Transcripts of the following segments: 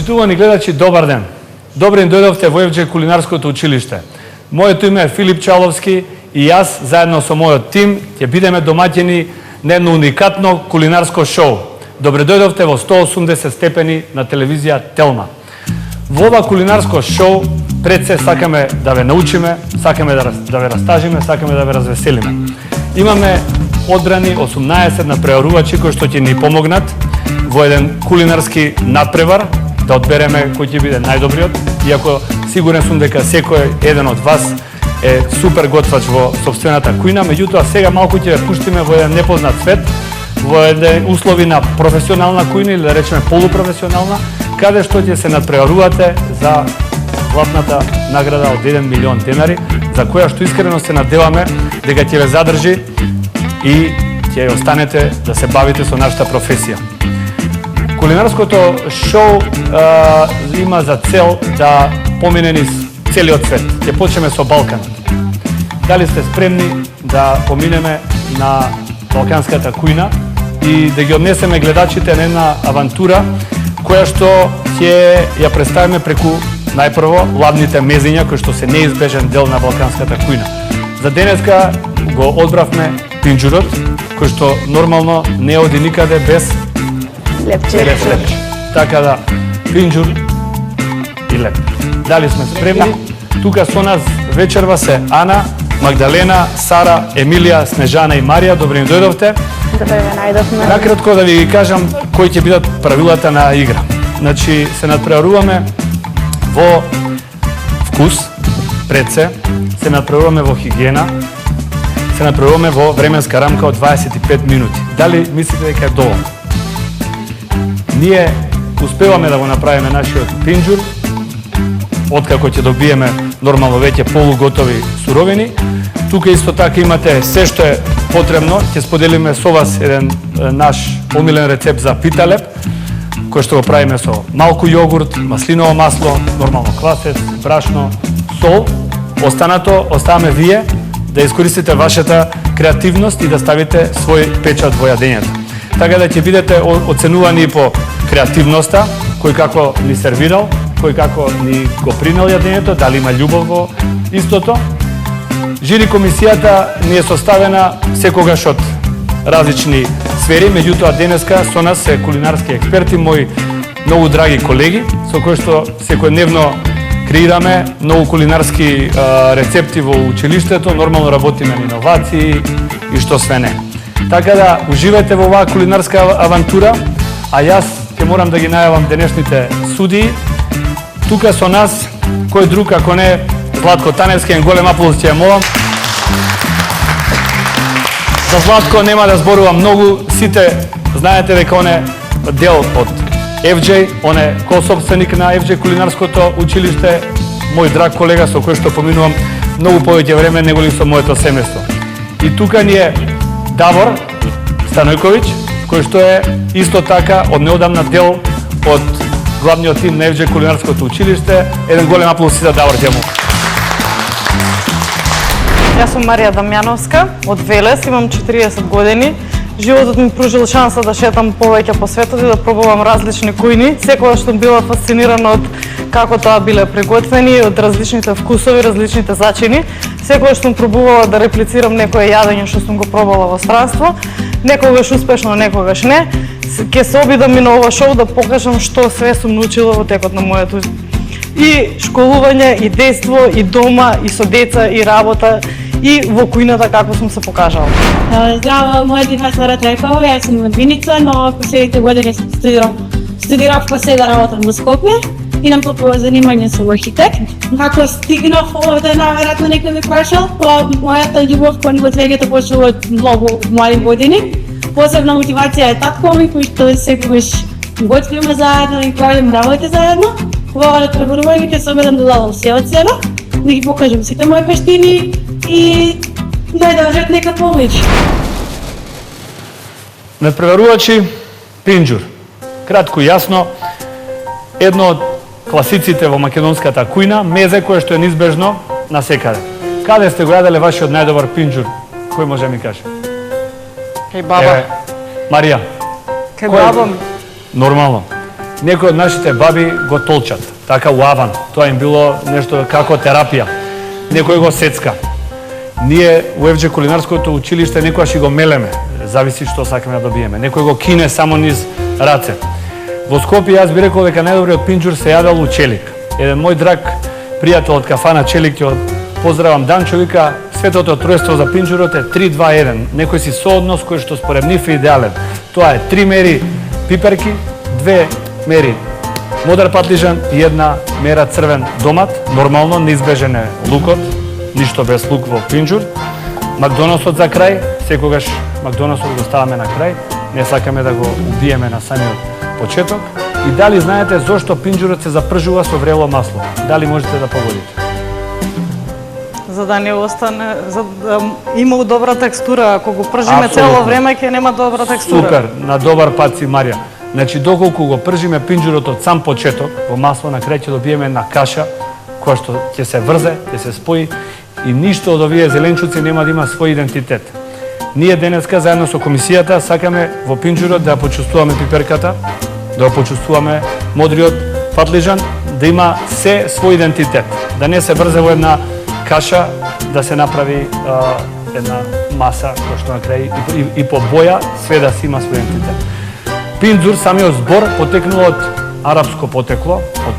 Почитувани гледачи, добар ден. Добре им дојдовте во ЕВџ кулинарското училиште. Моето име е Филип Чаловски и јас, заедно со мојот тим, ќе бидеме домаќини на едно уникатно кулинарско шоу. Добре дојдовте во 180 степени на телевизија Телма. Во ова кулинарско шоу пред се сакаме да ве научиме, сакаме да ве растажиме, сакаме да ве развеселиме. Имаме одбрани 18 напреварувачи кои што ќе ни помогнат во еден кулинарски надпревар, да одбереме кој ќе биде најдобриот, иако сигурен сум дека секој еден од вас е супер готвач во сопствената кујна, меѓутоа сега малку ќе ве пуштиме во еден непознат свет, во еден услови на професионална кујна или да речеме полупрофесионална, каде што ќе се надпреварувате за златната награда од 1 милион денари, за која што искрено се надеваме дека ќе ве задржи и ќе останете да се бавите со нашата професија. Кулинарското шоу има за цел да помине низ целиот свет. Ќе почнеме со Балканот. Дали сте спремни да поминеме на балканската кујна и да ги однесеме гледачите на една авантура која што ќе ја представиме преку најпрво ладните мезиња кои што се неизбежен дел на балканската кујна. За денеска го одбравме пинџурот, кој што нормално не оди никаде без лепче. Така да, пинџур и леп. Дали сме спремни? Тука со нас вечерва се Ана, Магдалена, Сара, Емилија, Снежана и Марија. Добре им дојдовте. Добре ве најдовме. Накратко да ви ги кажам кои ќе бидат правилата на игра. Значи, се надпреваруваме во вкус, пред се надпреваруваме во хигиена, се надпреваруваме во временска рамка од 25 минути. Дали мислите дека е доволно? Ние успеваме да го направиме нашиот пинџур, откако ќе добиеме нормално веќе полуготови суровини. Тука исто така имате се што е потребно. Ќе споделиме со вас еден наш омилен рецепт за питалеп, кој што го правиме со малку јогурт, маслиново масло, нормално квасец, брашно, сол. Останато оставаме вие да искористите вашата креативност и да ставите свој печат во јадењето. Така да ќе бидете оценувани по креативноста, кој како ни сервирал, кој како ни го принел јадењето, дали има љубов во истото. Жири комисијата ни е составена секогаш од различни сфери, меѓутоа денеска со нас се кулинарски експерти, мои многу драги колеги, со кои што секојдневно креираме многу кулинарски рецепти во училиштето, нормално работиме на иновации и што све не. Така да уживајте во оваа кулинарска авантура, а јас ќе морам да ги најавам денешните судии. Тука со нас, кој друг ако не Златко Таневски, голем аплауз ќе ја молам. За Златко нема да зборувам многу, сите знаете дека он е дел од ЕВџ, он е косопственик на ЕВџ кулинарското училиште, мој драг колега со кој што поминувам многу повеќе време неголи со моето семејство. И тука ни е Давор Станојковиќ, кој што е исто така од неодамна дел од главниот тим на ЕВџ кулинарското училиште. Еден голем аплауз за Давор ќе му. Јас сум Марија Дамјановска, од Велес, имам 40 години. Животот ми пружил шанса да шетам повеќе по светот и да пробувам различни кујни. Секогаш сум била фасцинирана од како тоа биле приготвени, од различните вкусови, различните зачини. Секогаш сум пробувала да реплицирам некое јадење што сум го пробала во странство. Некогаш успешно, некогаш не. Ќе се обидам и на ова шоу да покажам што све сум научила во текот на моето и школување, и дејство, и дома, и со деца, и работа, и во кујната како сум се покажала. Здраво, мојот име е Сара Трајкова, јас сум од Виница, но последните години студирав по сега работам во Скопје, идам по занимање со архитект. Како стигнав овде, наверојатно некој ме прашал, мојата љубов кон готвењето почнува од многу млади години. Посебна мотивација е татко ми, кој што секогаш готвиме заедно и правиме работи заедно. Во надпреварување ќе се обидам да дадам се од себе, да ги покажам сите мои вештини и најдовжет нека помечи. Надпреварувачи, пинџур. Кратко и јасно, едно од класиците во македонската кујна, мезе кое што е неизбежно насекаде. Каде сте го јаделе вашиот најдобар пинџур? Кој може ми каже? Кај баба. Марија. Кај баба ми. Нормално. некои од нашите баби го толчат, така уаван. Тоа им било нешто како терапија. Некој го сецка. Ние у ФДЖ кулинарското училиште некојаш и го мелеме, зависи што сакаме да добиеме. Некој го кине само низ раце. Во Скопје јас би рекол дека најдобриот пинџур се јадел у Челик. Еден мој драг пријател од кафана Челик, ќе поздравам Данчо, вика светото тројство за пинџурот е 3-2-1. Некој си сооднос кој што според нив е идеален. Тоа е 3 мери пиперки, 2 мери модар патлижан и 1 мера црвен домат. Нормално неизбежен е лукот, ништо без лук во пинџур. Макдоналдсот за крај, секогаш Макдоналдсот го ставаме на крај, не сакаме да го убиеме на самиот почеток. И дали знаете зошто пинџурот се запржува со врело масло? Дали можете да погодите? За да не остане, за да има добра текстура. Ако го пржиме цело време, ќе нема добра текстура. Супер, на добар пат си, Марија. Значи, доколку го пржиме пинџурот од сам почеток, во масло, на крај ќе добиеме една каша, која што ќе се врзе, ќе се спои и ништо од овие зеленчуци нема да има свој идентитет. Ние денеска, заедно со комисијата, сакаме во пинџурот да почувствуваме пиперката, да почувствуваме модриот патлижан, да има се свој идентитет. Да не се врзе во една каша, да се направи една маса, која што на крај и по боја, све да си има свој идентитет. Пинџур, самиот збор, потекнува од арапско потекло, од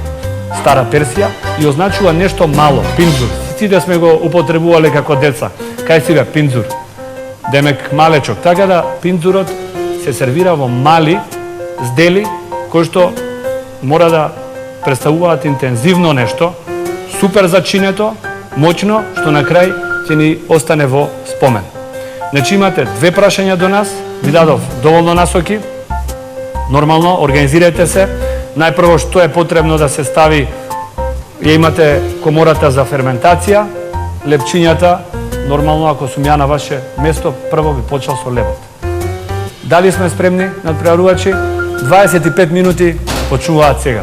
Стара Персија и означува нешто мало, пинџур. Сите сме го употребувале како деца. Кај си бе, пинџур? Демек малечок. Така да пинџурот се сервира во мали здели кои што мора да представуваат интензивно нешто, супер зачинето, моќно, што на крај ќе ни остане во спомен. Значи имате 2 прашања до нас, ви дадов доволно насоки. Нормално, организирајте се. Најпрво што е потребно да се стави, ја имате комората за ферментација, лепчињата, нормално ако сум ја на ваше место, прво би почел со лебот. Дали сме спремни, надпреварувачи? 25 минути почнуваат сега.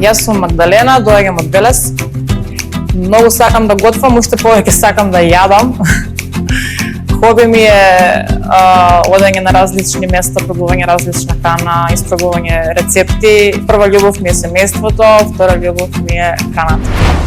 Јас сум Магдалена, доаѓам од Велес. Многу сакам да готвам, уште повеќе сакам да јадам. Хоби ми е одење на различни места, пробување различна храна, испробување рецепти. Прва љубов ми е семејството, втора љубов ми е храната.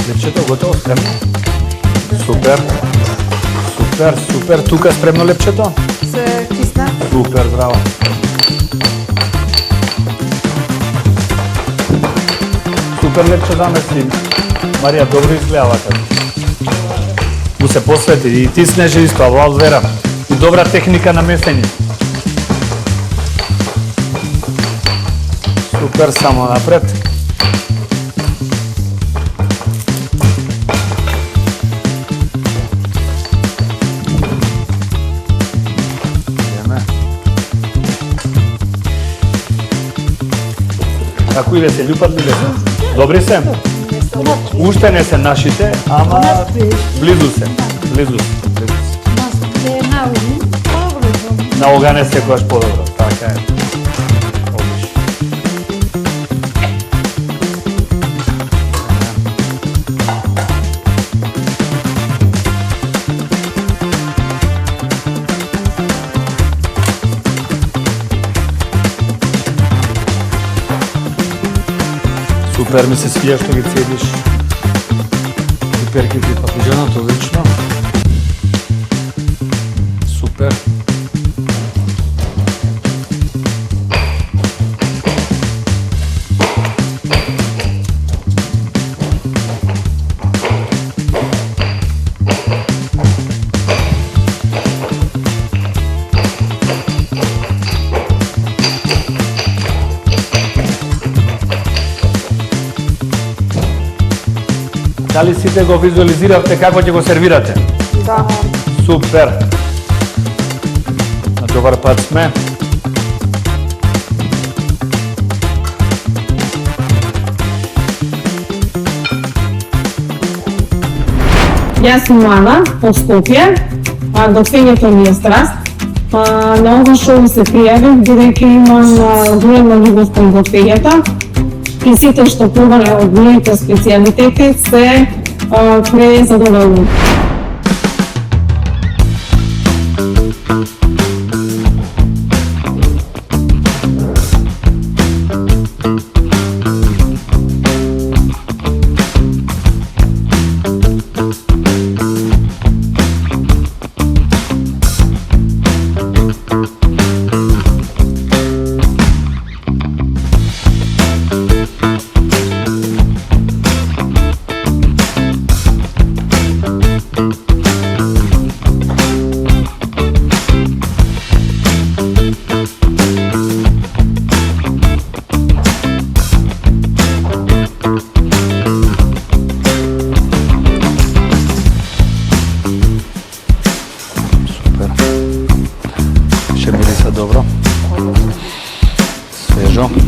Лепчето готово, спремно? Супер. Супер, супер. Тука спремно лепчето? Се чиста. Супер, браво. Супер лепче замесли. Марија, добро изгледа вака. Му се посвети и ти Снеже исто, аплауз верам. И добра техника на месење. Супер, само напред. Како иде се, љупат ли се? Добри се? Уште не се нашите, ама близу се. Близу се. На огане секогаш подобро, така е. Супер ми се свија што ги цедиш. Пиперките и папиџанот, одлично. Супер. Дали сите го визуализиравте како ќе го сервирате? Да. Супер. На добар пат сме. Јас сум Ана, од Скопје, готвењето ми е страст. На ова шоу се пријавив, бидејќи имам голема љубов кон готвењето. И сите што пробам од моите специјалитети се презадоволни. Добро.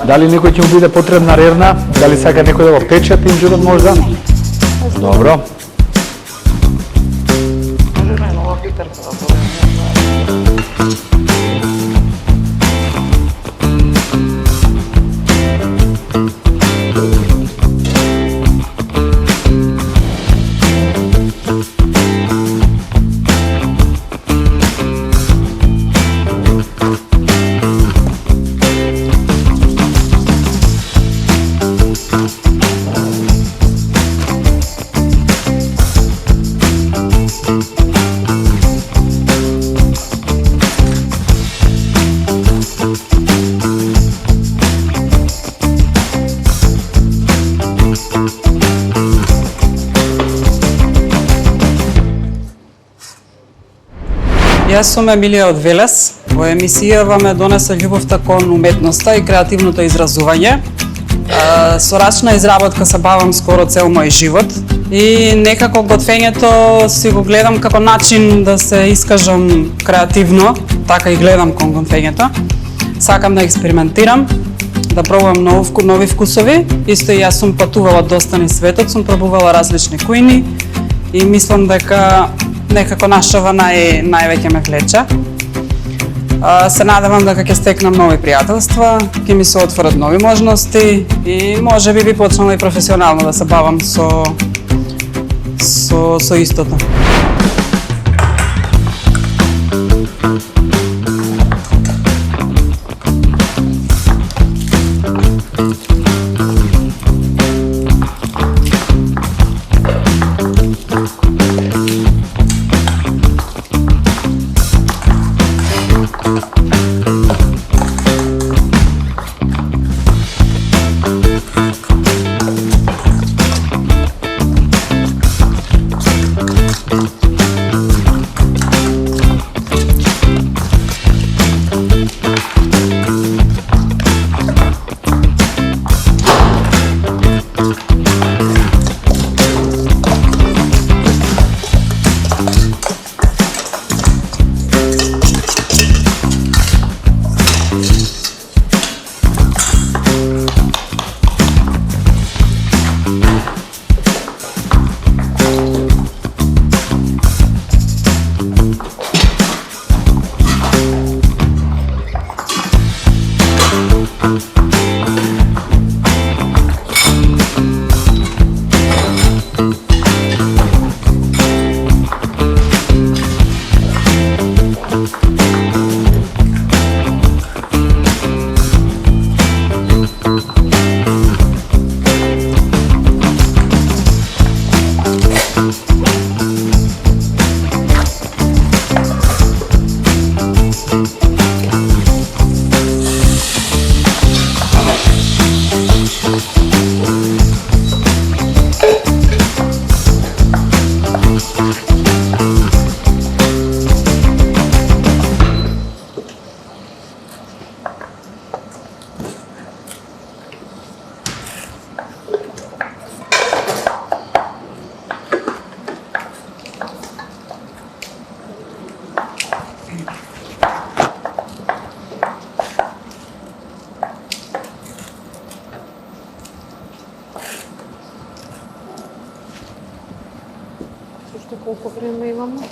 Дали некој ќе му биде потребна рерна? Дали сака некој да го пече пинџурот можда? Добро. Јас сум Емилија од Велес. Во емисијава ме донесе љубовта кон уметноста и креативното изразување. Со рачна изработка се бавам скоро цел мој живот и некако готвењето си го гледам како начин да се искажам креативно, така и гледам кон готвењето. Сакам да експериментирам, да пробувам нови вкусови. Исто и јас сум патувала доста низ светот, сум пробувала различни кујни и мислам дека некако нашава највеќе ме влече. Се надевам дека ќе стекнам нови пријателства, ќе ми се отворат нови можности и можеби би почнала и професионално да се бавам со истото. Колку време имаме?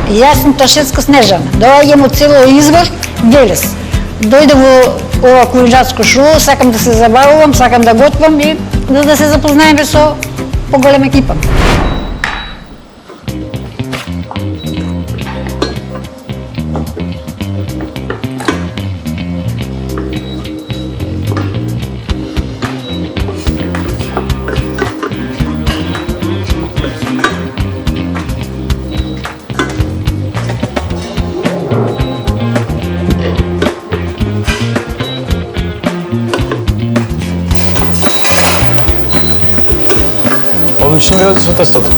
Јас сум Ташетска Снежана. Доаѓам од село Извор, Велес. Дојдов во ова кулинарско шоу, сакам да се забавувам, сакам да готвам и да се запознаеме со поголема екипа. Одлично ми со тестото.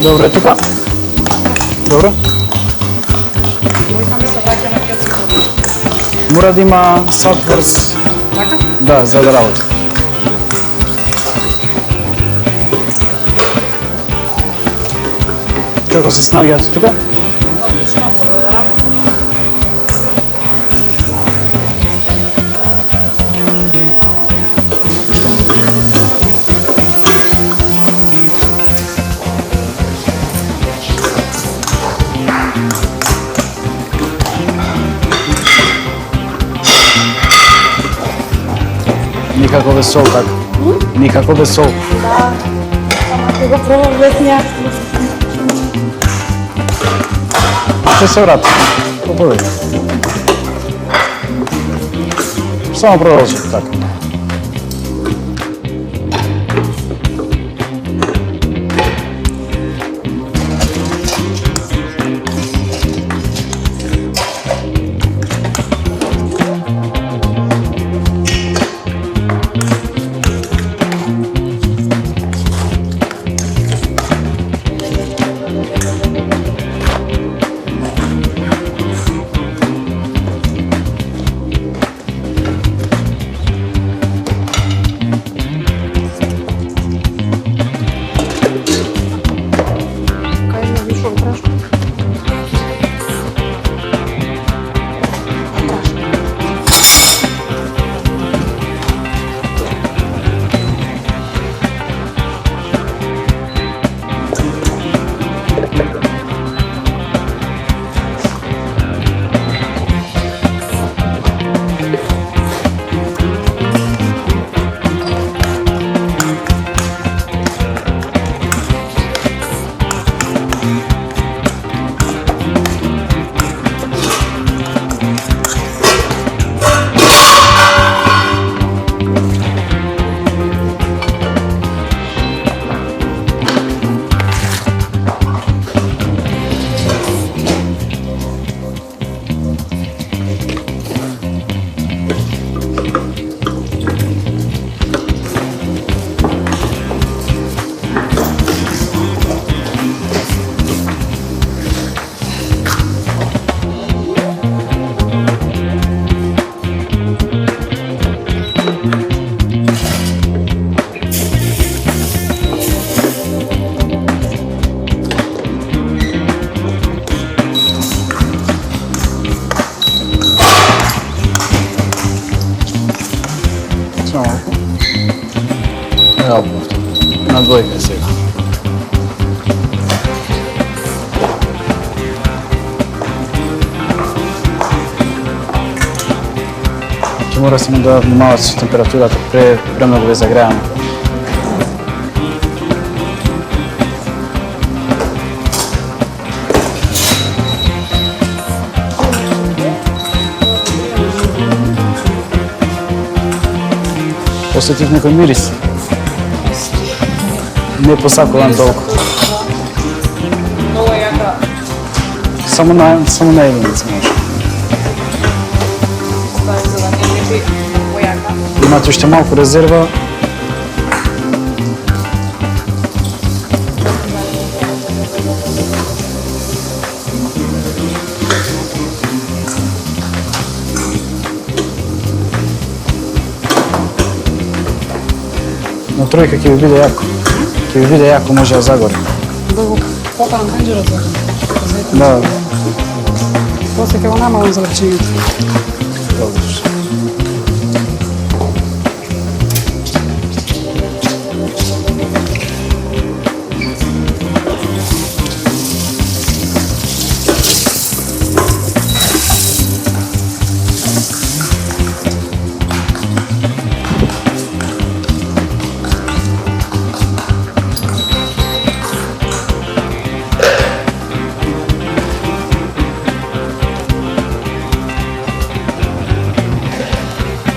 Добро, тука. Добро. Мора да има сатворс. Така? Да, за да работи. Како се снаѓате тука? Никако без сол, така? Никако без сол. Ќе го пробам без неа. Ќе се врати. Поболи. Само продолжи, така. На двојка сега. Ќе мора само да внимавате со температурата, премногу ве загреано. Осетив некој мирис. Не посакувам толку. Много јака. Само на единица може. Стави за да не лепи појака. Имате уште малку резерва. На тројка ќе ви биде јако. Ќе ви биде јако, може да загори. Да го поканам канџерот за тоа. Да. После ќе го намалам за лепчињето. Добро.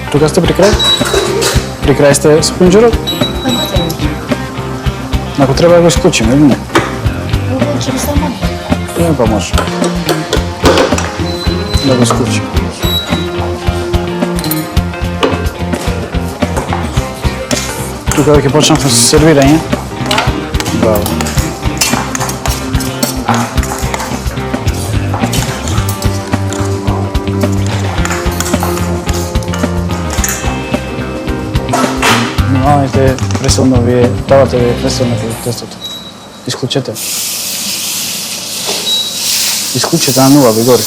Тука сте при крај? При крај сте со пунџерот? Ако треба да го исклучиме, или не? Не, па може. Да го исклучим. Тука ќе почнеме со сервирање. Браво. професионалните пресилно вие давате ви пресилно кај тестото. Исклучете. Исклучете на нула, ви гори.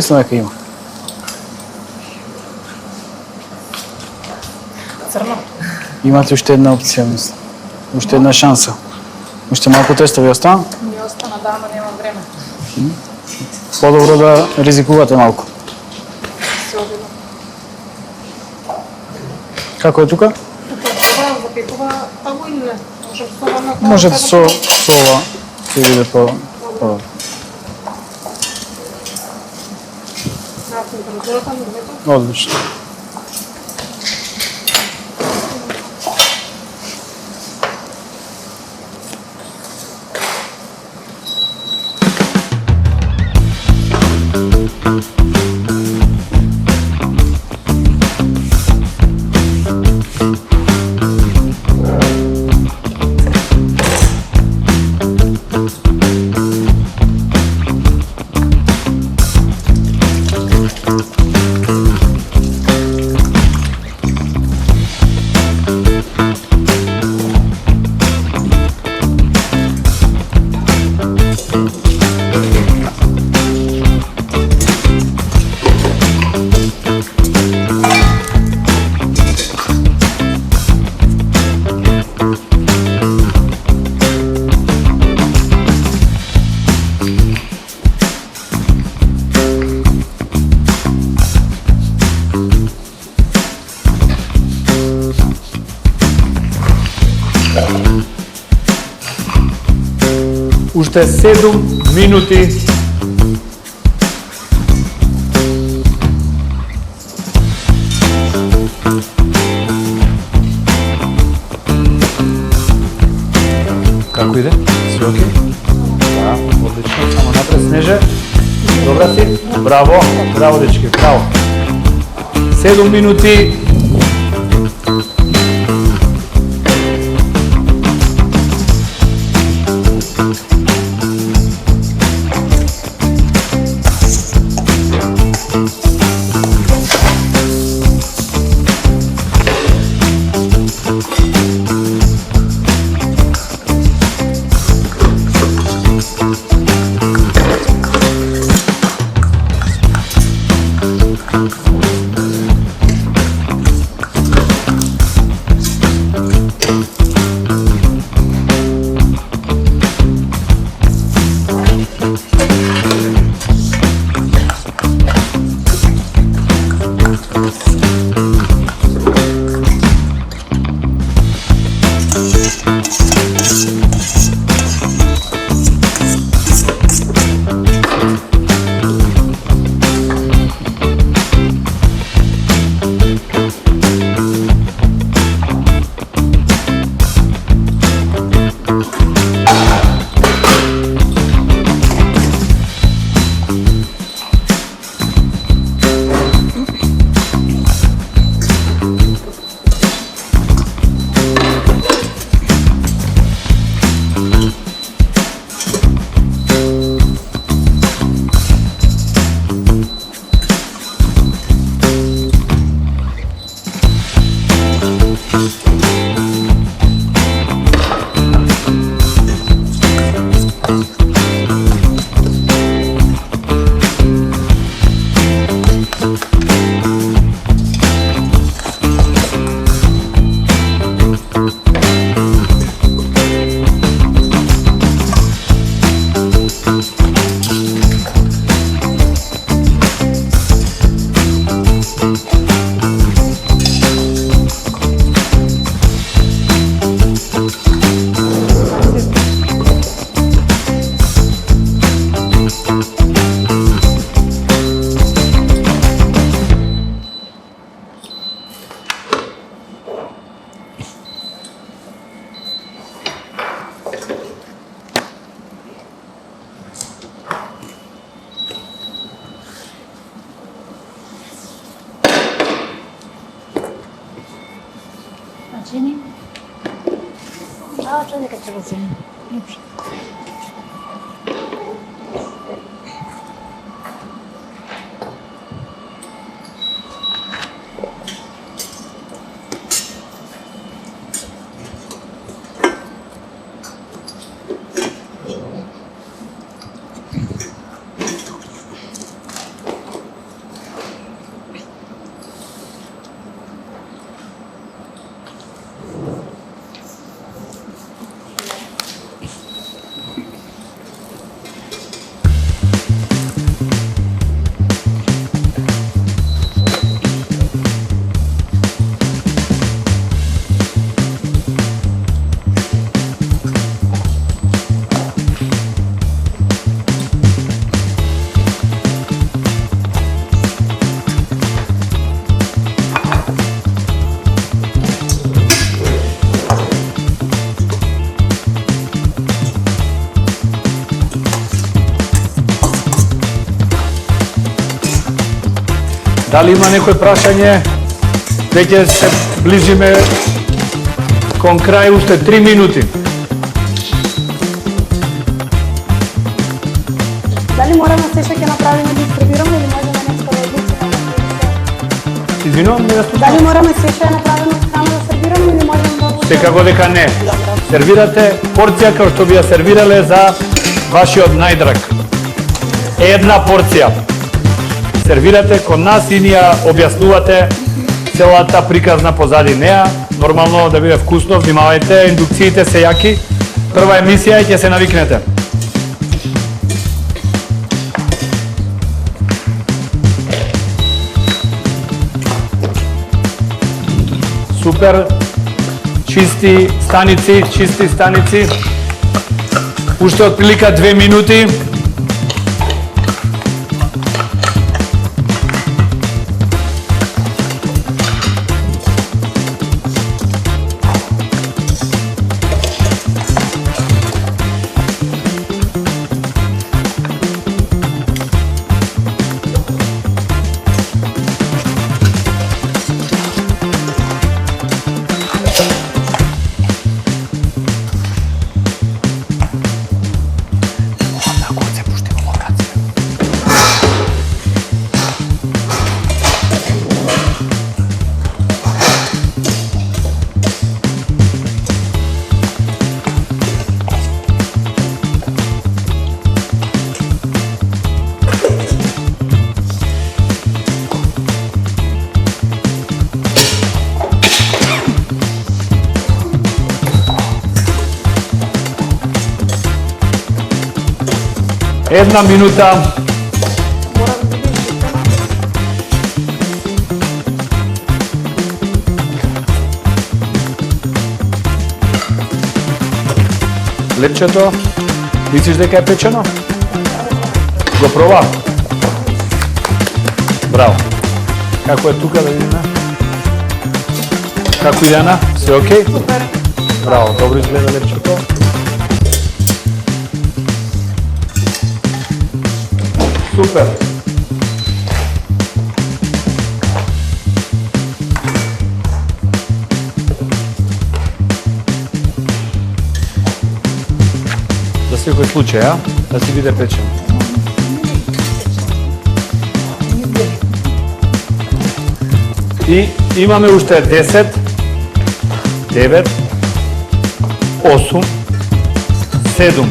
Мислам дека има. Црно. Имате уште една опција, мислам. Уште една шанса. Уште малку тестови остана? Ми остана, да, ама нема време. Подобро да ризикувате малку. Се обидно. Како е тука? Запекува таго или не? Можете со ова, ќе биде по... Одлично. Уште 7 минути. Како иде? Си окей? Да, одлично. Само напред, Снеже. Добра си. Браво. Браво, дечки. Браво. 7 минути. нека ќе го земам. Дали има некој прашање? Веќе се ближиме кон крај, уште 3 минути. Дали мораме се што ќе направиме да испробираме или можеме нешто да одлучиме? Извинувам, не да слушам. Дали мораме се што направиме само да сервираме или можеме да одлучиме? Секако дека не. Сервирате порција како што ви ја сервирале за вашиот најдраг. Една порција. Сервирате кон нас и ни ја објаснувате целата приказна позади неа. Нормално да биде вкусно, внимавајте, индукциите се јаки. Прва емисија и ќе се навикнете. Супер. Чисти станици. Уште отприлика 2 минути. Една минута. Лепчето, мислиш дека е печено? Го проба? Браво. Како е тука да видиме? Како идена? Се окей? Супер. Браво, добро изгледа лепчето. Супер. За секој случај, да си биде печен. И имаме уште 10, 9, 8, 7,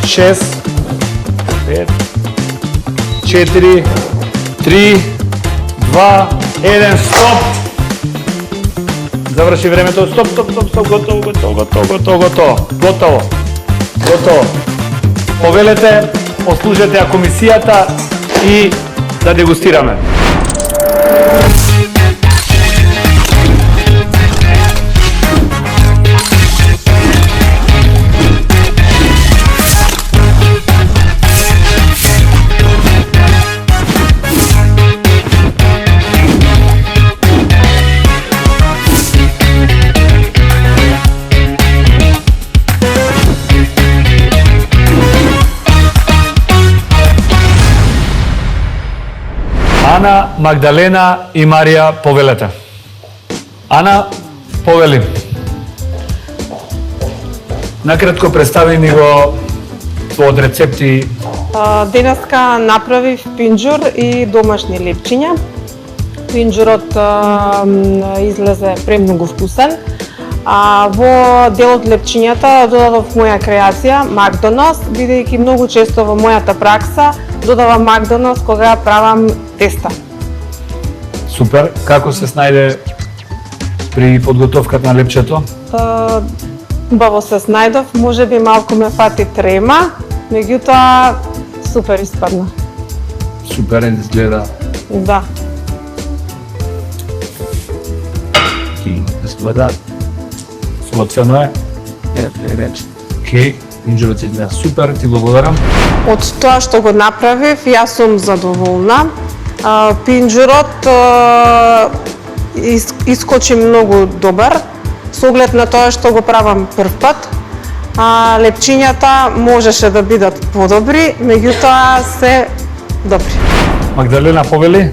6, 5, 4, 3, 2, 1, стоп! Заврши времето, стоп, готово. Повелете, послужете ја комисијата и да дегустираме. Ана, Магдалена и Марија, повелете. Ана, повели. Накратко представи ни го од рецепти. Денеска направив пинџур и домашни лепчиња. Пинџурот излезе премногу вкусен. Во дел од лепчињата додадов моја креација, Макдонос, бидејќи многу често во мојата пракса додавам Макдонос кога правам теста. Супер. Како се снајде при подготовката на лепчето? Убаво се снајдов, можеби малку ме фати трема, меѓутоа супер испадна. Супер изгледа. Да. Изгледа. Соцено е. Океј, пинџурот изгледа супер, ти благодарам. Од тоа што го направив, јас сум задоволна. Пинџурот искочи многу добар, со оглед на тоа што го правам прв пат. Лепчињата можеше да бидат подобри, меѓутоа се добри. Магдалена повели?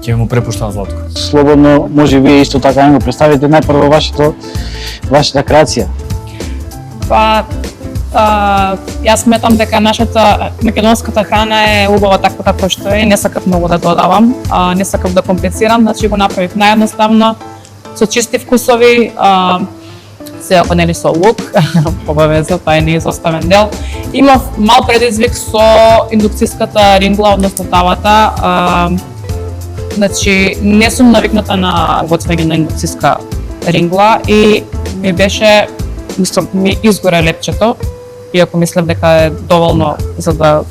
Ќе му препуштам Златко. Слободно, може вие исто така да го представите најпрво вашата креација. Па, јас сметам дека нашата македонската храна е убава таква како што е, не сакав многу да додавам, не сакав да комплицирам, значи го направив наједноставно, со чисти вкусови, се ако нели со лук, обавеза, тоа е неизоставен дел. Имав мал предизвик со индукцијската рингла, односно тавата, значи не сум навикната на готвење на индукцијска рингла и ми беше, ми изгоре лепчето, иако мислев дека е доволно за да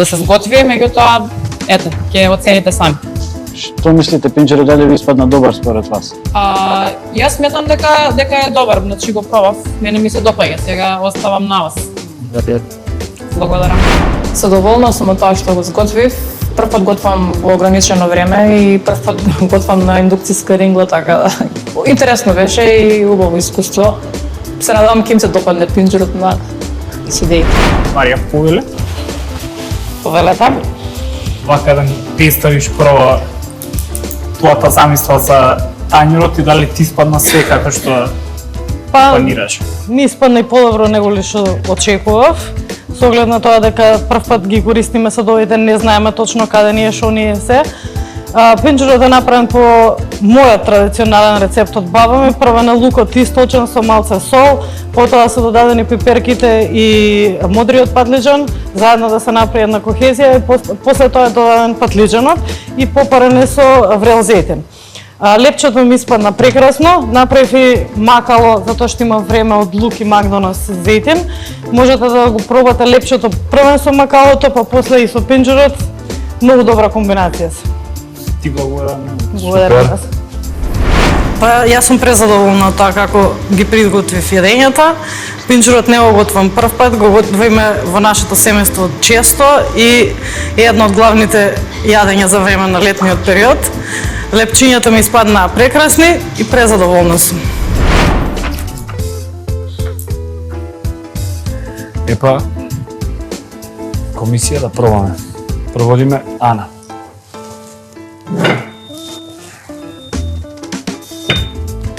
се сготви, меѓутоа, ете, ќе оцените сами. Што мислите, пинџурот дали ви испадна добар според вас? Јас сметам дека е добар, значи го пробав, мене ми се допаѓа, сега оставам на вас. Благодарам. Задоволна сум од тоа што го сготвив. Прв пат готвам во ограничено време и прв пат готвам на индукцијска рингла, така да интересно беше и убаво искуство. Се надевам ќе им се допадне пинџурот на идеите. Марија, повеле? Повелете. Вака да ни представиш прво твојата замисла за тањурот и дали ти испадна све како што планираш? Ми испадна и подобро него ли што очекував. Со оглед на тоа дека прв пат ги користиме садовите, не знаеме точно каде ни е, шо ни е се. Пинџурот е направен по мојот традиционален рецепт од баба ми. Прво на лукот источен со малце сол, потоа се додадени пиперките и модриот патлиџан, заедно да се направи една кохезија и после тоа е додаден патлиџанот и попарен со врел зејтин. Лепчето ми испадна прекрасно, направив и макало затоа што има време од лук и Макдонос зејтин. Можете да го пробате лепчето првен со макалото, па после и со пинџурот. Многу добра комбинација се. Ти благодарам. Благодарам. Па јас сум презадоволна од тоа како ги приготвив јадењата. Пинџурот не го готвам прв пат, го готвиме во нашето семејство често и е едно од главните јадења за време на летниот период. Лепчињата ми испаднаа прекрасни и презадоволна сум. Епа, комисија да пробаме. Проводиме Ана.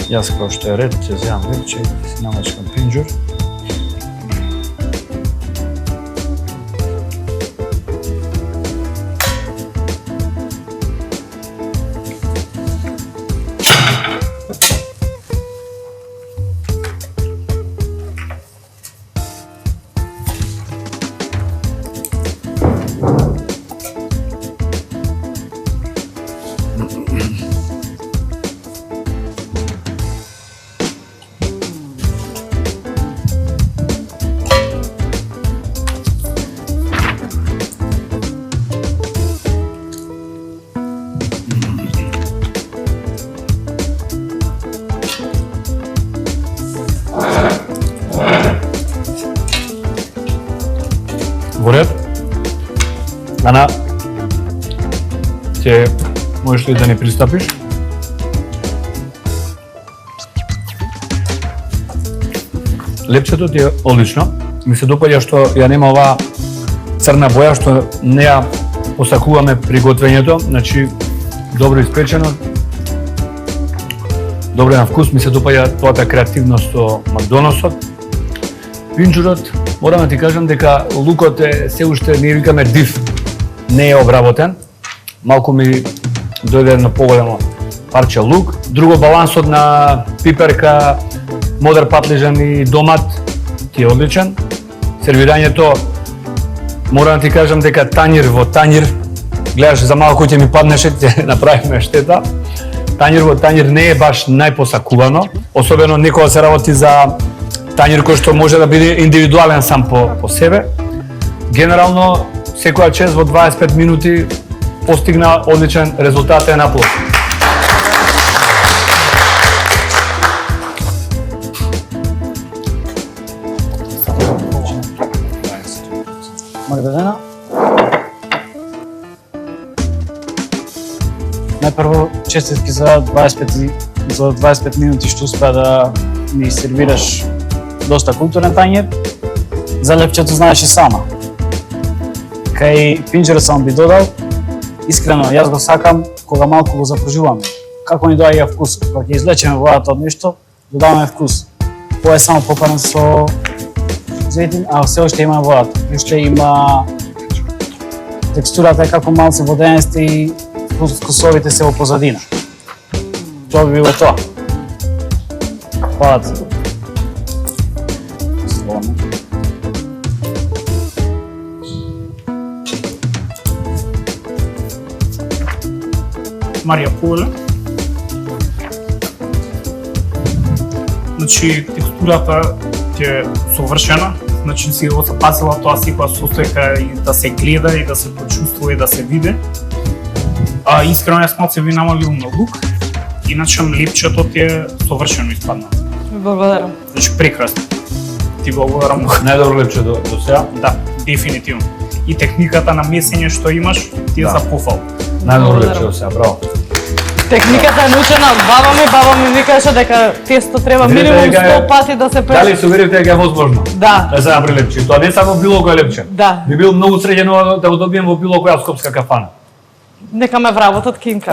Јас како што е ред, ќе земам лепче и си намачкам пинџур. Во ред. Ана, ќе можеш ли да ни пристапиш? Лепчето ти е одлично. Ми се допаѓа што ја нема оваа црна боја што не ја посакуваме при готвењето. Значи, добро испечено, добро на вкус, ми се допаѓа тоата креативност со Макдоналдсот. Пинџурот, морам да ти кажам дека лукот е се уште, ние викаме див, не е обработен. Малку ми дојде на поголемо парче лук. Друго, балансот на пиперка, модер патлижан и домат ти е одличен. Сервирањето, морам да ти кажам дека тањир во тањир, гледаш за малку ќе ми паднеше, ќе направиме штета. Тањир во тањир не е баш најпосакувано, особено некога се работи за тањир кој што може да биде индивидуален сам по себе. Генерално, секоја чест во 25 минути постигна одличен резултат е наплод. Магдалена. Најпрво, честитки за 25 минути што успеа да ми сервираш доста културен тањер. За лепчето знаеш и сама. Кај пинџерот сам би додал, искрено, јас го сакам кога малку го запружуваме. Како ни доаѓа вкус, кога ќе извлечеме водата од нешто, додаваме вкус. Ова е само попарен со зејтин, а се уште има водата. Уште има текстурата е како малце воденесте и вкусовите се во позадина. Тоа би било тоа. Хвала ти. Марија Поле. Значи, текстурата е совршена, значи си го запазила тоа секоја состојка и да се гледа и да се почувствува и да се види. Искрено јас малце ви намалил на лук, иначе лепчето ти е совршено испадна. Благодарам. Значи, прекрасно. Ти благодарам многу. Најдобро лепче до сега? Да, дефинитивно. И техниката на месење што имаш ти е за пофал. Најдобро лепче до сега, браво. Техниката е научена од баба ми викаше дека тесто треба минимум 100 пати да се пеше. Дали се уверивте дека е возможно? Да. Да се направи лепче. Тоа не е само било кој лепче. Да. Би бил многу среќен да го добием во било која скопска кафана. Нека ме вработат кинка.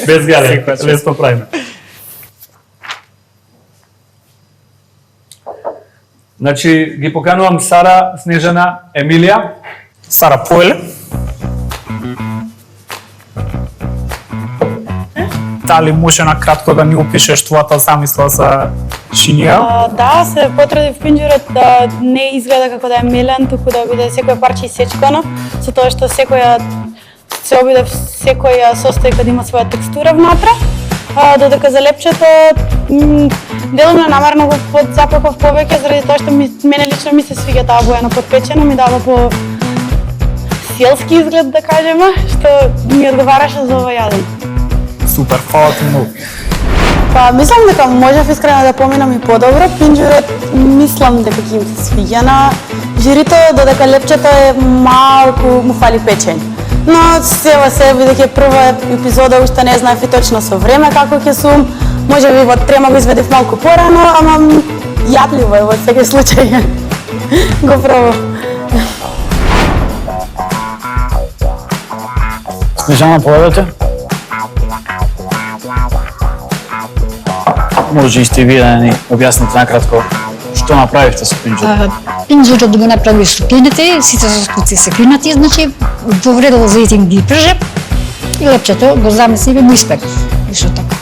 Без гаде, лесно правиме. Значи, ги поканувам Сара, Снежана, Емилија. Сара Поле. Дали може на кратко да ни опишеш твојата замисла за шинија? Да, се потрудив пинџурот да не изгледа како да е мелен, туку да биде секој парче исечкано, со тоа што се обидев секоја состојка да има своја текстура внатре. Додека за лепчето делумно намерно го подзапаков повеќе заради тоа што мене лично ми се свиѓа таа боја на подпечено, ми дава по селски изглед да кажеме, што ми одговараше за ова јадење. Супер, фала ти многу. Па, мислам дека можев искрено да поминам и подобро. Пинџурот мислам дека ќе им се свиѓа на жирито, додека лепчето е малку му фали печење. Но сева се, бидејќи прва епизода уште не знаев и точно со време како ќе сум. Може би во трема го изведев малку порано, ама јадливо е во секој случај. Го пробав. Снежана, поведете? Може и сте вие да ни објасните накратко што направивте со пинџурот? Пинџурот го направи со пините, сите состојци се клинати, значи во вредел зејтин ги прже и лепчето го замеси и го испек. Исто така.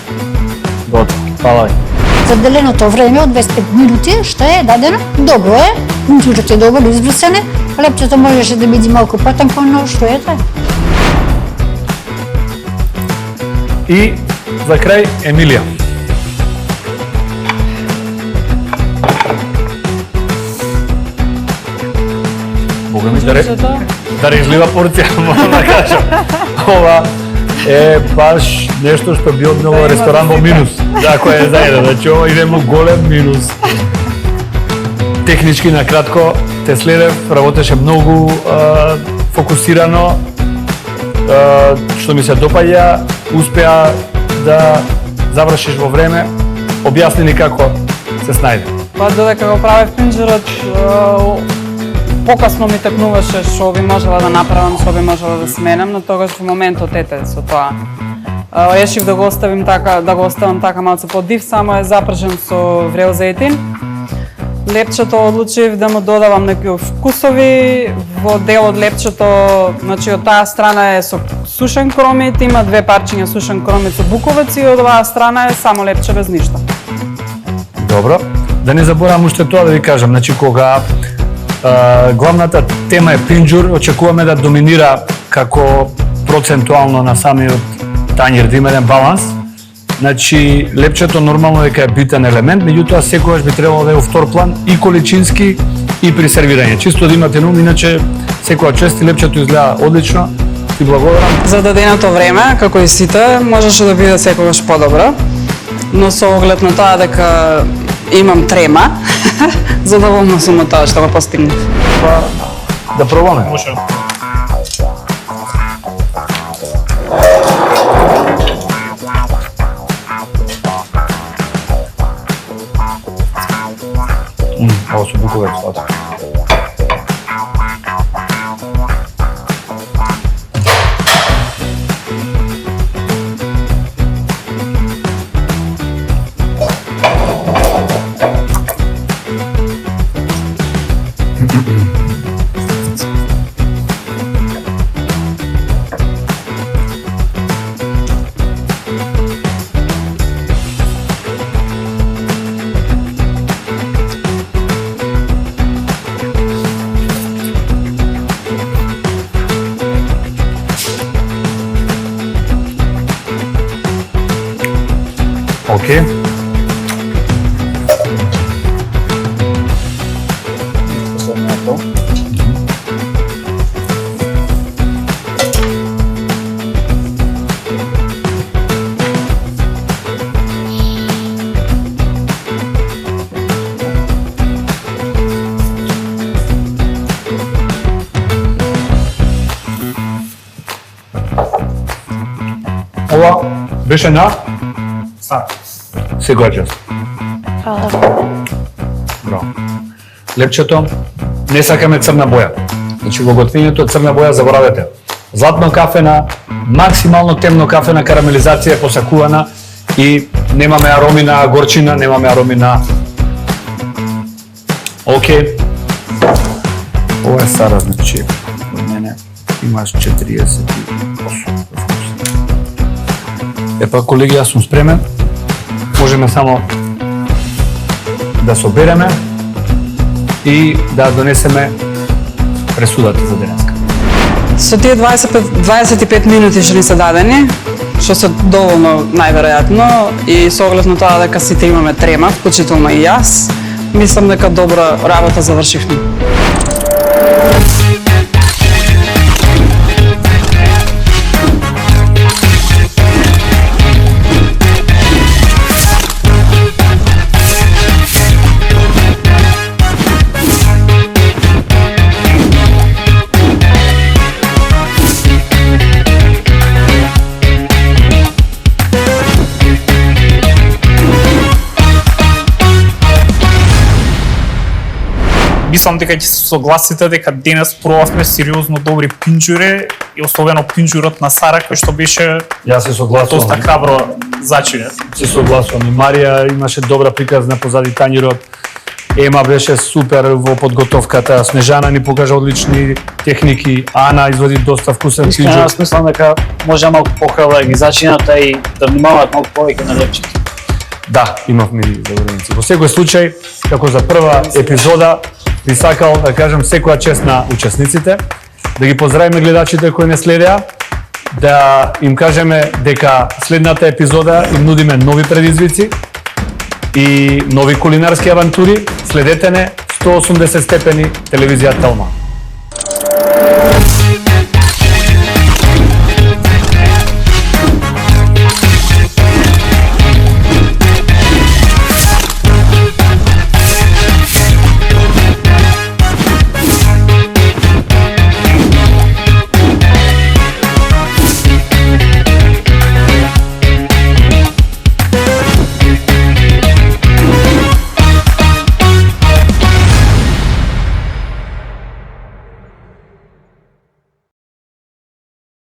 Добро, фала ви. Заделеното време од 25 минути што е дадено, добро е, пинџурот е добро изврсене, лепчето можеше да биде малку потанко, но што е тоа? И за крај Емилија. Бога ми да излива порција, морам да кажам. Ова е баш нешто што би однело ресторан во минус. Да, кој е заедно, значи ова иде во голем минус. Технички на кратко те следев, работеше многу фокусирано, што ми се допаѓа, успеа да завршиш во време, објасни ни како се снајде. Па додека го правев пинџурот, покасно ми текнуваше што би можела да направам, што би можела да сменам, но тогаш во моментот ете со тоа. Решив да го оставам така малку подив, само е запржен со врел зејтин. Лепчето одлучив да му додавам некои вкусови. Во дел од лепчето, значи од таа страна е со сушен кромит, има 2 парчиња сушен кромит со буковец и од оваа страна е само лепче без ништо. Добро. Да не заборавам уште тоа да ви кажам, значи кога главната тема е пинџур, очекуваме да доминира како процентуално на самиот тањер, да има еден баланс. Значи, лепчето нормално дека е битен елемент, меѓутоа секогаш би требало да е во втор план и количински и при сервирање. Чисто да имате на ум, иначе секоја чест и лепчето изгледа одлично. Ти благодарам. За даденото време, како и сите, можеше да биде секогаш подобро, но со оглед на тоа дека имам трема, задоволна сум од тоа што го постигнав. Да пробаме. Може. Ово со буковец, ото. Океј. Последното. Ова беше на Са. секоја чест. Браво. Лепчето, не сакаме црна боја. Значи во готвењето црна боја заборавете. Златно кафена, максимално темно кафена карамелизација е посакувана и немаме ароми на горчина, немаме ароми на... Океј. Ова е Сара, значи, од мене имаш 48. Епа, колеги, јас сум спремен. Можеме само да собереме и да донесеме пресудата за денеска. Со тие 25 минути што ни се дадени, што се доволно најверојатно и со оглед на тоа дека сите имаме трема, вклучително и јас, мислам дека добра работа завршивме. Мислам дека ќе се согласите дека денес пробавме сериозно добри пинџури и особено пинџурот на Сара кој што беше Јас се согласувам. доста храбро зачинет. Се согласувам. И Марија имаше добра приказна позади тањерот. Ема беше супер во подготовката. Снежана ни покажа одлични техники. Ана извади доста вкусен Искрено, пинџур. јас мислам дека може малку похрабро да ги зачинат и да внимаваат малку повеќе на лепчето. Да, имавме и заборавници. Во секој случај, како за прва епизода, би сакал да кажам секоја чест на учесниците, да ги поздравиме гледачите кои не следеа, да им кажеме дека следната епизода им нудиме нови предизвици и нови кулинарски авантури. Следете не 180 степени телевизија Телма.